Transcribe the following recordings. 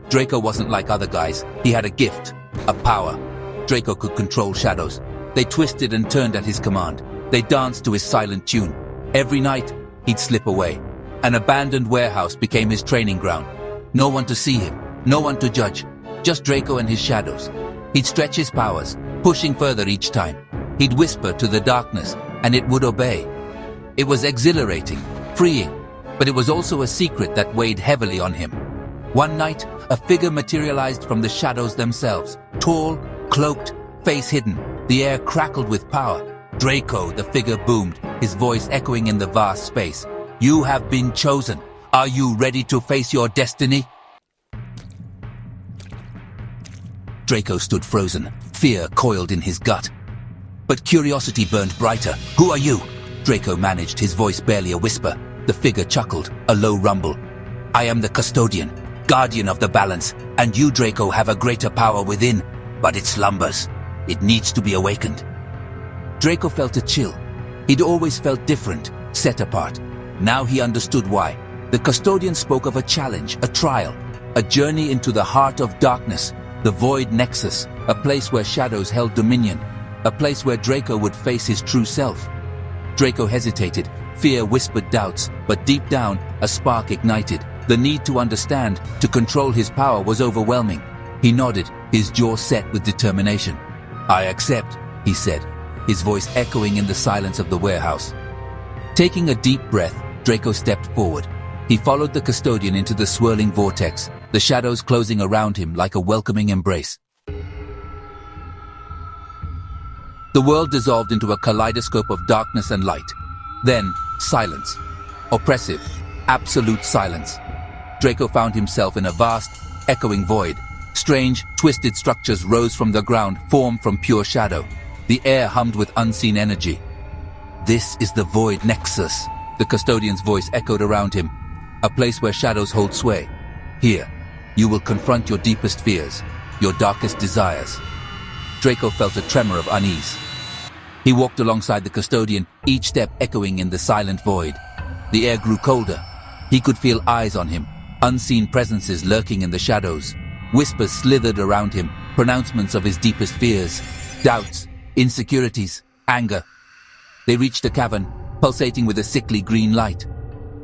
Drako wasn't like other guys. He had a gift, a power. Drako could control shadows. They twisted and turned at his command. They danced to his silent tune. Every night, he'd slip away. An abandoned warehouse became his training ground. No one to see him, no one to judge, just Drako and his shadows. He'd stretch his powers, pushing further each time. He'd whisper to the darkness, and it would obey. It was exhilarating, freeing, but it was also a secret that weighed heavily on him. One night, a figure materialized from the shadows themselves. Tall, cloaked, face hidden, the air crackled with power. Drako, the figure boomed, his voice echoing in the vast space. You have been chosen. Are you ready to face your destiny? Drako stood frozen, fear coiled in his gut. But curiosity burned brighter. Who are you? Drako managed, his voice barely a whisper. The figure chuckled, a low rumble. I am the Custodian, guardian of the balance, and you, Drako, have a greater power within, but it slumbers. It needs to be awakened. Drako felt a chill. He'd always felt different, set apart. Now he understood why. The Custodian spoke of a challenge, a trial, a journey into the heart of darkness, the Void Nexus, a place where shadows held dominion, a place where Drako would face his true self. Drako hesitated, fear whispered doubts, but deep down, a spark ignited. The need to understand, to control his power was overwhelming. He nodded, his jaw set with determination. I accept, he said, his voice echoing in the silence of the warehouse. Taking a deep breath, Drako stepped forward. He followed the Custodian into the swirling vortex, the shadows closing around him like a welcoming embrace. The world dissolved into a kaleidoscope of darkness and light. Then, silence. Oppressive, absolute silence. Drako found himself in a vast, echoing void. Strange, twisted structures rose from the ground, formed from pure shadow. The air hummed with unseen energy. This is the Void Nexus, the Custodian's voice echoed around him. A place where shadows hold sway. Here, you will confront your deepest fears, your darkest desires. Drako felt a tremor of unease. He walked alongside the Custodian, each step echoing in the silent void. The air grew colder. He could feel eyes on him, unseen presences lurking in the shadows. Whispers slithered around him, pronouncements of his deepest fears, doubts, insecurities, anger. They reached a cavern, pulsating with a sickly green light.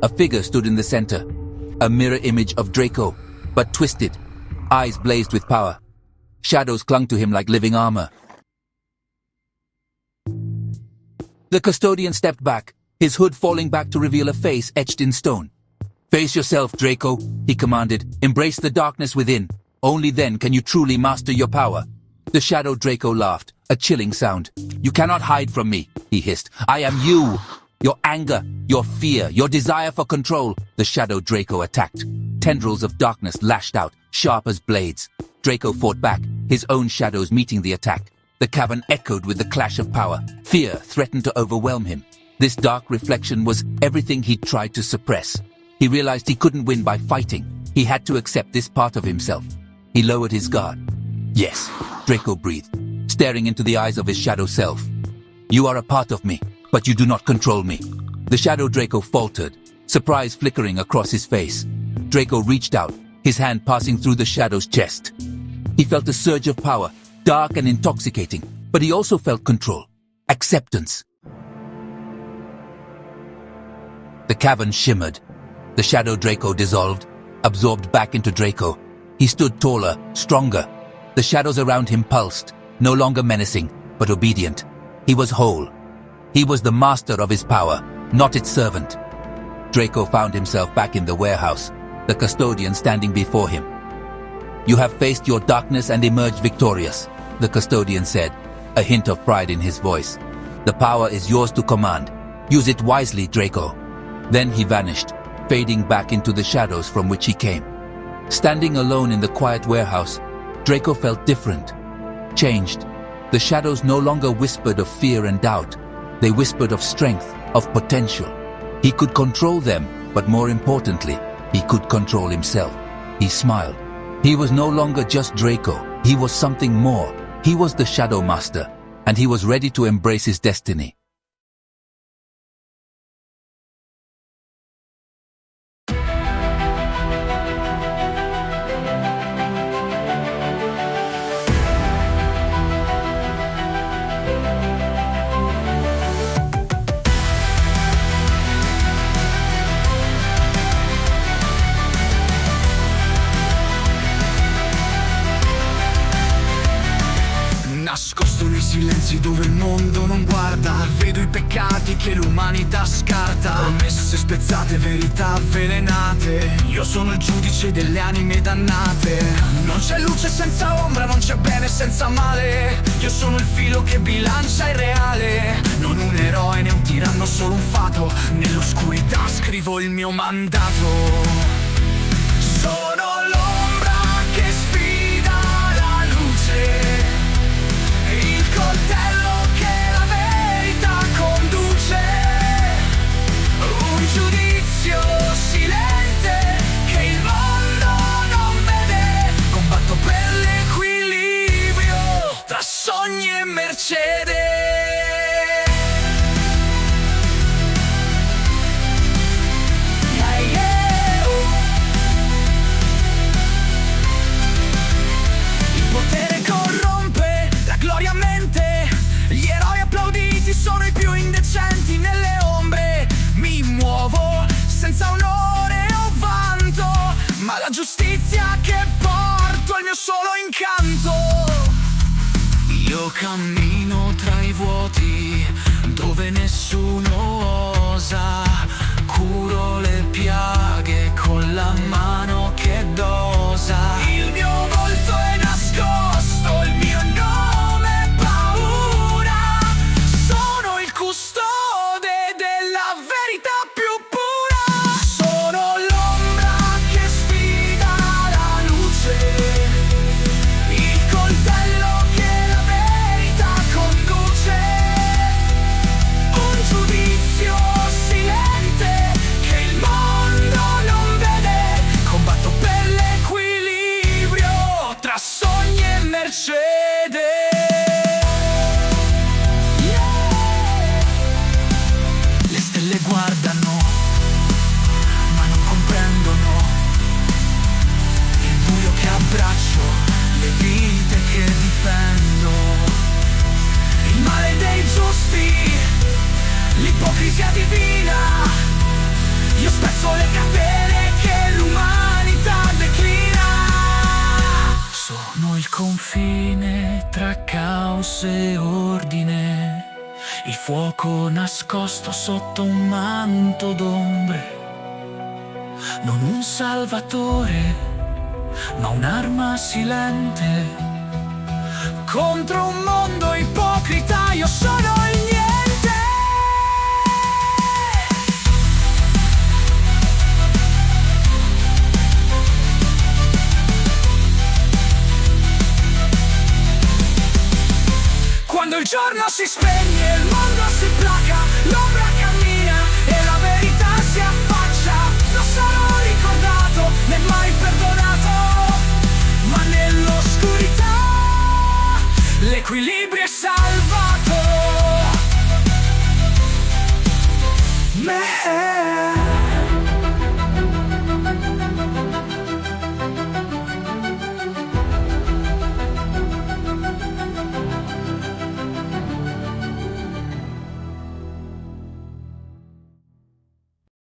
A figure stood in the center, a mirror image of Drako, but twisted. Eyes blazed with power. Shadows clung to him like living armor. The Custodian stepped back, his hood falling back to reveal a face etched in stone. Face yourself, Drako, he commanded. Embrace the darkness within. Only then can you truly master your power. The shadow Drako laughed, a chilling sound. You cannot hide from me, he hissed. I am you. Your anger, your fear, your desire for control. The shadow Drako attacked. Tendrils of darkness lashed out, sharp as blades. Drako fought back, his own shadows meeting the attack. The cavern echoed with the clash of power. Fear threatened to overwhelm him. This dark reflection was everything he'd tried to suppress. He realized he couldn't win by fighting. He had to accept this part of himself. He lowered his guard. Yes, Drako breathed, staring into the eyes of his shadow self. You are a part of me, but you do not control me. The shadow Drako faltered, surprise flickering across his face. Drako reached out, his hand passing through the shadow's chest. He felt a surge of power, dark and intoxicating, but he also felt control, acceptance. The cavern shimmered. The shadow Drako dissolved, absorbed back into Drako. He stood taller, stronger. The shadows around him pulsed, no longer menacing, but obedient. He was whole. He was the master of his power, not its servant. Drako found himself back in the warehouse, the Custodian standing before him. You have faced your darkness and emerged victorious, the Custodian said, a hint of pride in his voice. The power is yours to command. Use it wisely, Drako. Then he vanished, fading back into the shadows from which he came. Standing alone in the quiet warehouse, Drako felt different, changed. The shadows no longer whispered of fear and doubt. They whispered of strength, of potential. He could control them, but more importantly, he could control himself. He smiled. He was no longer just Drako. He was something more. He was the Shadow Master, and he was ready to embrace his destiny. silenzi dove il mondo non guarda. Vedo i peccati che l'umanità scarta, promesse spezzate, verità avvelenate. Io sono il giudice delle anime dannate. Non c'è luce senza ombra, non c'è bene senza male. Io sono il filo che bilancia il reale. Non un eroe né un tiranno, solo un fato. Nell'oscurità scrivo il mio mandato. Sono l'ombra che sfida la luce, il coltello che la verità conduce, un giudizio silente che il mondo non vede. Combatto per l'equilibrio tra sogni e mercede. Sono i più indecenti nelle ombre. Mi muovo senza onore o vanto, ma la giustizia che porto è il mio solo incanto. Io cammino tra i vuoti dove nessuno osa. Curo le piaghe con la mano che dosa. Il mio volto è nascosto, il mio nome è paura. Sono il custode della verità più pura. Sono l'ombra che sfida la luce, il coltello che la verità conduce, un giudizio silente che il mondo non vede. Combatto per l'equilibrio tra sogni e mercede. Le stelle guardano, ma non comprendono il buio che abbraccio, le vite che difendo, il male dei giusti, l'ipocrisia divina. Io spezzo le catene che l'umanità declina. Sono il confine tra caos e ordine, il fuoco nascosto sotto un manto d'ombre. Non un salvatore, ma un'arma silente contro un mondo ipocrita. Io sono il niente. Quando il giorno si spegne, il mondo si placa, l'ombra cammina e la verità si affaccia. Non sarò ricordato né mai perdonato, ma nell'oscurità l'equilibrio